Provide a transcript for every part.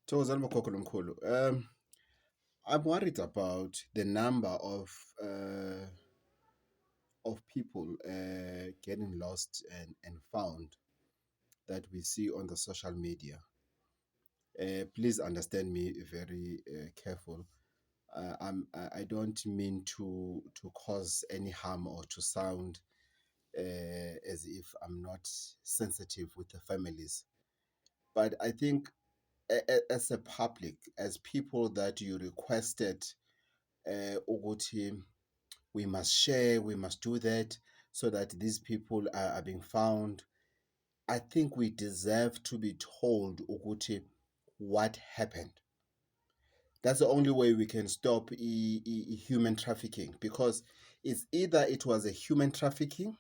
Thokozani Mokokolo Mkhulu. I'm worried about the number of people getting lost and found that we see on the social media. Please understand me very careful. I don't mean to cause any harm or to sound as if I'm not sensitive with the families. But I think as a public, as people that you requested, ukuthi we must share, we must do that so that these people are being found. I think we deserve to be told ukuthi what happened. That's the only way we can stop human trafficking, because it's either it was a human trafficking,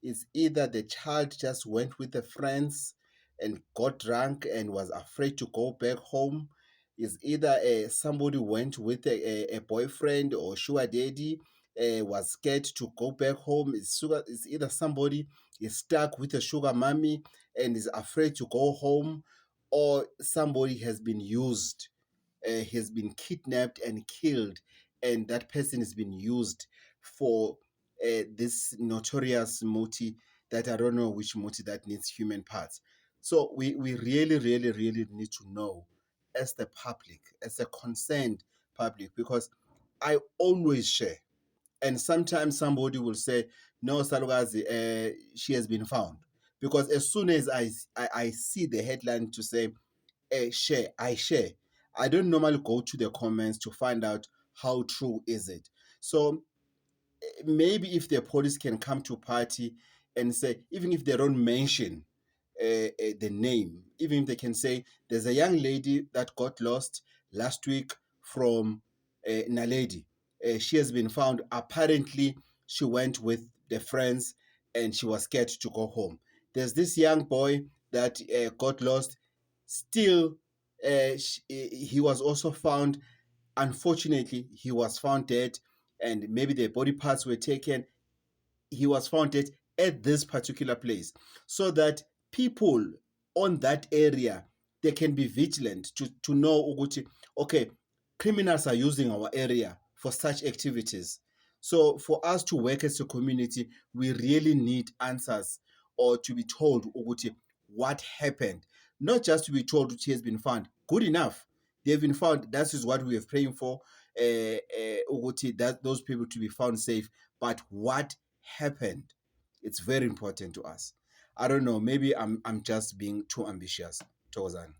it's either the child just went with the friends and got drunk and was afraid to go back home. It's either somebody went with a boyfriend or sugar daddy, was scared to go back home. It's either somebody is stuck with a sugar mommy and is afraid to go home, or somebody has been used, has been kidnapped and killed, and that person has been used for this notorious multi that I don't know which multi that needs human parts. So we really, really, really need to know as the public, as a concerned public, because I always share. And sometimes somebody will say, no, Salugazi, she has been found. Because as soon as I see the headline to say, share, I share. I don't normally go to the comments to find out how true is it. So maybe if the police can come to party and say, even if they don't mention the name, even if they can say there's a young lady that got lost last week from Naledi. She has been found. Apparently, she went with the friends and she was scared to go home. There's this young boy that got lost. Still, he was also found. Unfortunately, he was found dead, and maybe the body parts were taken. He was found dead at this particular place, so that people on that area, they can be vigilant to know ukuthi, okay, criminals are using our area for such activities. So for us to work as a community, we really need answers, or to be told ukuthi what happened. Not just to be told that he has been found. Good enough. They've been found. That is what we are praying for. Ukuthi that those people to be found safe. But what happened? It's very important to us. I don't know. Maybe I'm just being too ambitious, Tozan.